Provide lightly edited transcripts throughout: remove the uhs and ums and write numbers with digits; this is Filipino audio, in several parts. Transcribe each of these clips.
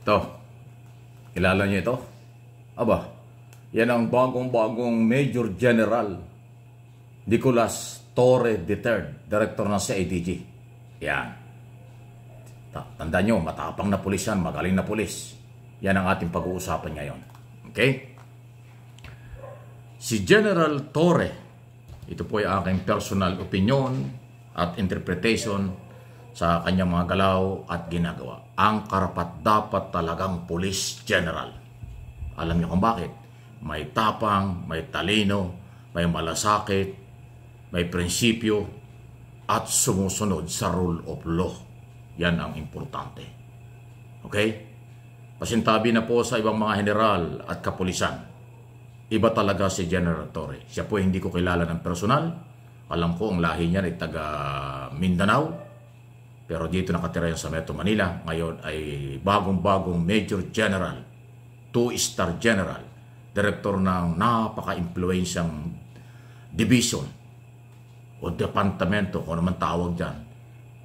Ito, kilala niyo ito? Aba, yan ang bagong-bagong Major General Nicolas Torre III, Director ng CIDG. Yan. Tandaan nyo, matapang na pulis yan, magaling na pulis. Yan ang ating pag-uusapan ngayon. Okay? Si General Torre, ito po ay aking personal opinion at interpretation sa kanyang mga galaw at ginagawa. Ang karapat-dapat talagang police general. Alam niyo kung bakit? May tapang, may talino, may malasakit, may prinsipyo, at sumusunod sa rule of law. Yan ang importante. Okay? Pasintabi na po sa ibang mga general at kapulisan. Iba talaga si General Torre. Siya po hindi ko kilala ng personal. Alam ko ang lahi niya ay taga Mindanao. Pero dito nakatira yan sa Metro Manila. Ngayon ay bagong-bagong Major General, 2-star General, Director ng napaka-influensyang division o departamento, kung naman tawag dyan,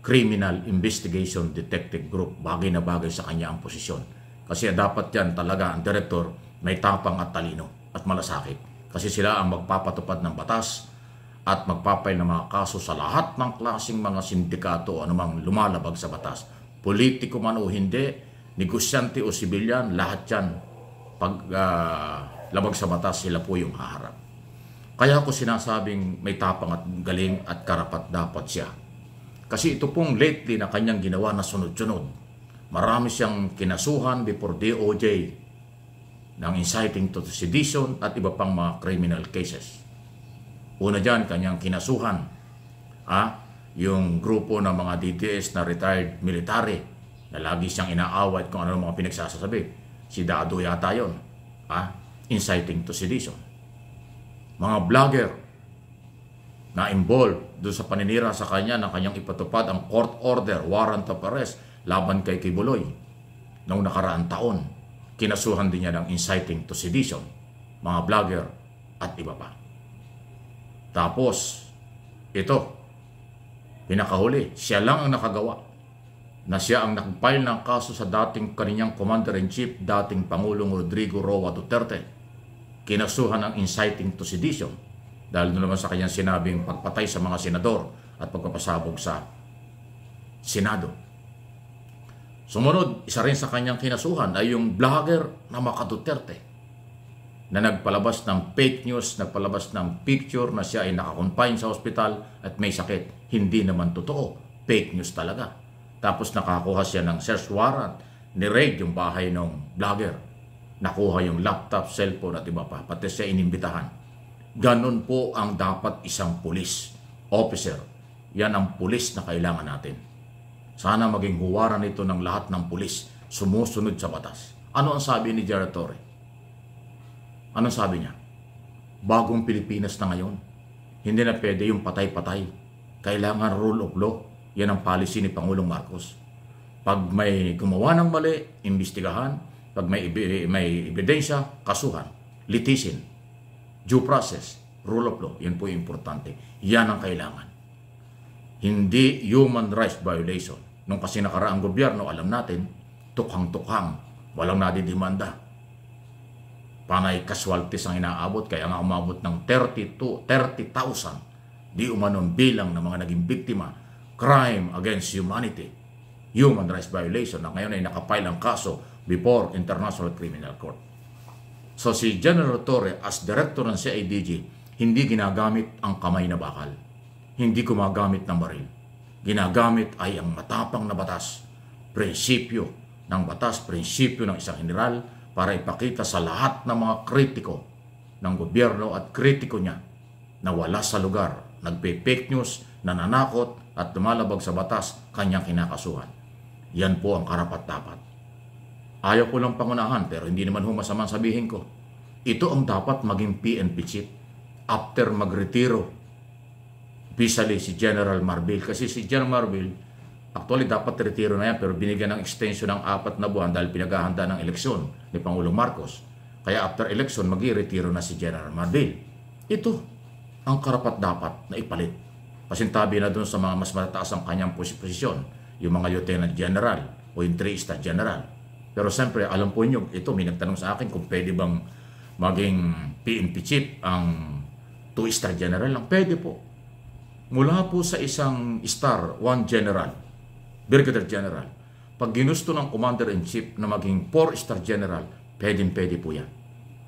Criminal Investigation Detective Group. Bagay na bagay sa kanya ang posisyon. Kasi dapat yan talaga ang Director may tapang at talino at malasakit. Kasi sila ang magpapatupad ng batas at magpapay ng mga kaso sa lahat ng klaseng mga sindikato o anumang lumalabag sa batas. Politiko man o hindi, negosyante o sibilyan, lahat yan pag labag sa batas, sila po yung haharap. Kaya ako sinasabing may tapang at galing at karapat dapat siya. Kasi ito pong lately na kanyang ginawa na sunod-sunod. Marami siyang kinasuhan before DOJ ng inciting to sedition at iba pang mga criminal cases. Una dyan, kanyang kinasuhan yung grupo ng mga DDS na retired military na lagi siyang inaawat kung ano mga pinagsasasabi. Si Dado yata yun. Inciting to sedition. Mga vlogger na involved doon sa paninira sa kanya na kanyang ipatupad ang court order, warrant of arrest laban kay Kibuloy noong nakaraang taon. Kinasuhan din niya ng inciting to sedition. Mga vlogger at iba pa. Tapos, ito, pinakahuli, siya lang ang nakagawa na siya ang nag-file ng kaso sa dating kanyang Commander-in-Chief, dating Pangulong Rodrigo Roa Duterte. Kinasuhan ng inciting to sedition dahil naman sa kanyang sinabing pagpatay sa mga senador at pagpapasabog sa Senado. Sumunod, isa rin sa kanyang kinasuhan ay yung vlogger na Maka Duterte na nagpalabas ng fake news, nagpalabas ng picture na siya ay nakakonfine sa ospital at may sakit. Hindi naman totoo. Fake news talaga. Tapos nakakuha siya ng search warrant, ni-raid yung bahay ng vlogger. Nakuha yung laptop, cellphone at iba pa. Pati siya inimbitahan. Ganon po ang dapat isang police officer. Yan ang police na kailangan natin. Sana maging huwaran ito ng lahat ng pulis, sumusunod sa batas. Ano ang sabi ni General Torre? Ano sabi niya? Bagong Pilipinas na ngayon. Hindi na pwede yung patay-patay. Kailangan rule of law. Yan ang policy ni Pangulong Marcos. Pag may gumawa ng mali, imbestigahan. Pag may ebidensya, kasuhan. Litisin. Due process. Rule of law. Yan po yung importante. Yan ang kailangan. Hindi human rights violation. Nung kasi nakaraang gobyerno, alam natin, tukhang-tukhang, walang nadidimanda. Panay casualties ang inaabot, kaya nga umabot ng 30,000 di umanong bilang ng mga naging biktima. Crime against humanity. Human rights violation na ngayon ay nakapile ang kaso before International Criminal Court. So si General Torre as Director ng CIDG, hindi ginagamit ang kamay na bakal. Hindi gumagamit ng baril. Ginagamit ay ang matapang na batas. Prinsipyo ng batas, prinsipyo ng isang general para ipakita sa lahat ng mga kritiko ng gobyerno at kritiko niya na wala sa lugar, nagpe-fake news, nananakot at lumalabag sa batas, kanyang kinakasuhan. Yan po ang karapat-dapat. Ayaw ko lang pangunahan pero hindi naman masamang sabihin ko. Ito ang dapat maging PNP chief after magretiro. Bisali si General Marbil. Kasi si General Marbil, actually dapat retiro na yan pero binigyan ng extension ng 4 na buwan dahil pinaghahanda ng eleksyon ni Pangulong Marcos. Kaya after election, mag-i-retiro na si General Marbil. Ito ang karapat-dapat na ipalit. Pasintabi na doon sa mga mas matataas ang kanyang posisyon, yung mga Lieutenant General o yung 3-star General. Pero siyempre, alam po niyo, ito may nagtanong sa akin kung pwede bang maging PNP chief ang 2-star general lang. Pwede po. Mula po sa isang star, 1 general, brigadier general. Pag ginusto ng commander-in-chief na maging 4-star general, pwede po yan.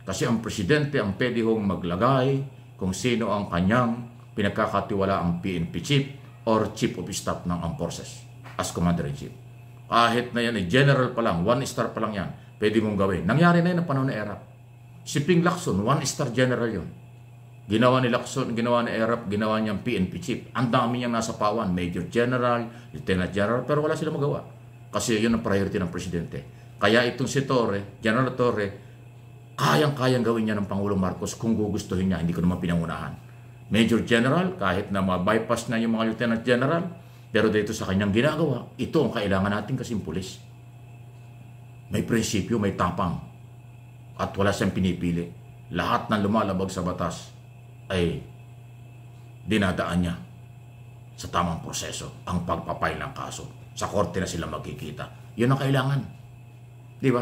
Kasi ang presidente ang pwede hong maglagay kung sino ang kanyang pinagkakatiwala ang PNP chief or chief of staff ng armed forces as commander-in-chief. Kahit na yan, general pa lang, 1-star pa lang yan, pwede mong gawin. Nangyari na yun ng panahon ni Erap. Si Ping Lacson, 1-star general yun. Ginawa ni Lacson, ginawa ni Erap, ginawa niyang PNP chief. Ang dami niyang nasa pawan, Major General, Lieutenant General, pero wala sila magawa. Kasi yun ang priority ng presidente. Kaya itong si Torre, General Torre, kayang-kayang gawin niya ng Pangulong Marcos kung gugustuhin niya, hindi ko naman pinangunahan. Major General, kahit na ma-bypass na yung mga Lieutenant General, pero dito sa kanyang ginagawa, ito ang kailangan natin kasing pulis. May prinsipyo, may tapang, at wala siyang pinipili. Lahat ng lumalabag sa batas ay dinadaan niya sa tamang proseso, ang pagpapile ng kaso. Sa korte na sila magkikita. Yun ang kailangan. Di ba?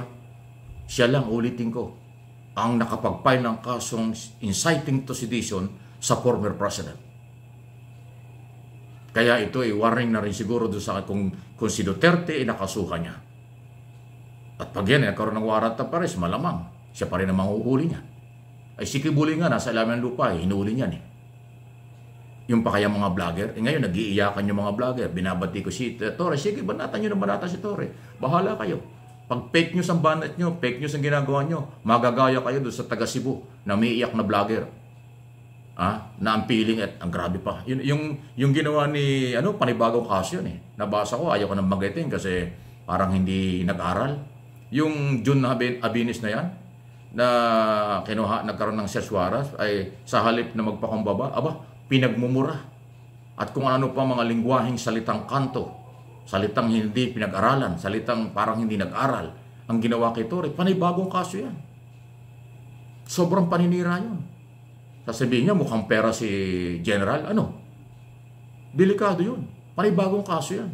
Siya lang, ulitin ko, ang nakapag-file ng kasong inciting to sedition sa former president. Kaya ito ay warning na rin siguro doon sa kung si Duterte ay nakasuhan niya. At pag yan, nagkaroon ng warrant of arrest, malamang siya pa rin ang mahuhuli niya. Ay si Kibuli nga, nasa ilalim ng lupa, hinuli niyan eh. Yung pa kaya mga vlogger, ngayon nag-iiyakan yung mga vlogger, binabati ko si Torre, sige, banatan nyo na banatan si Torre, bahala kayo. Pag fake news ang banat nyo, fake news ang ginagawa nyo, magagaya kayo doon sa taga Cebu na may iyak na vlogger. Na ang feeling at ang grabe pa. Yung ginawa ni, panibagong kaso yun eh. Nabasa ko, ayaw ko nang magitin kasi parang hindi nag-aral. Yung Jun Abinis na yan, na nagkaroon ng search warrant, ay sa halip na magpakumbaba, pinagmumura. At kung ano pa mga lingwaheng salitang kanto, salitang hindi pinag-aralan, salitang parang hindi nag-aral, ang ginawa kay Torre, panibagong kaso yan. Sobrang paninira yun. Sasabihin niya, mukhang pera si General, delikado yun. Panibagong kaso yan.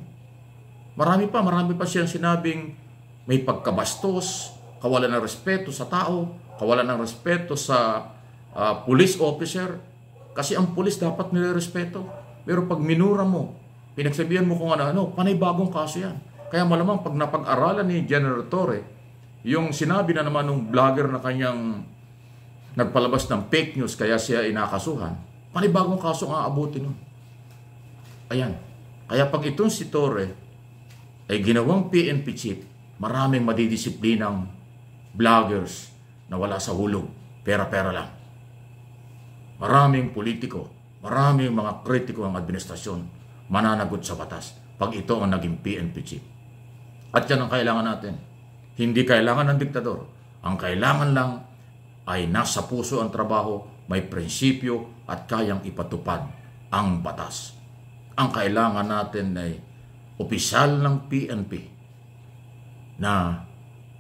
Marami pa siyang sinabing may pagkabastos, kawalan ng respeto sa tao, kawalan ng respeto sa police officer. Kasi ang pulis dapat nire-respeto. Pero pag minura mo, pinagsabihan mo kung ano, panibagong kaso yan. Kaya malamang pag napag-aralan ni General Torre, yung sinabi na naman ng vlogger na kanyang nagpalabas ng fake news kaya siya inakasuhan, panibagong kaso ang aabutin nun. Ayan. Kaya pag itong si Torre ay ginawang PNP chief, maraming madidisiplinang vloggers na wala sa hulog, pera-pera lang. Maraming politiko, maraming mga kritiko ng administrasyon mananagot sa batas pag ito ang naging PNP chief. At yan ang kailangan natin. Hindi kailangan ng diktador. Ang kailangan lang ay nasa puso ang trabaho, may prinsipyo at kayang ipatupad ang batas. Ang kailangan natin ay opisyal ng PNP na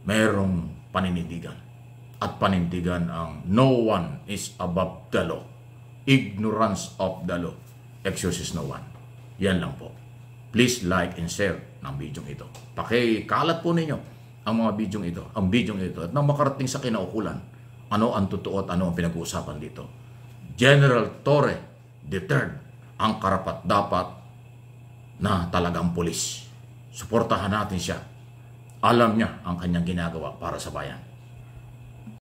mayroong paninindigan. At panindigan ang no one is above the law. Ignorance of the law excuses no one. Yan lang po. Please like and share ng video ito. Pakikalat po ninyo ang mga video ito, at nang makarating sa kinaukulan, ano ang totoo at ano ang pinag-uusapan dito. General Torre III ang karapat-dapat na talagang pulis. Suportahan natin siya. Alam niya ang kanyang ginagawa para sa bayan.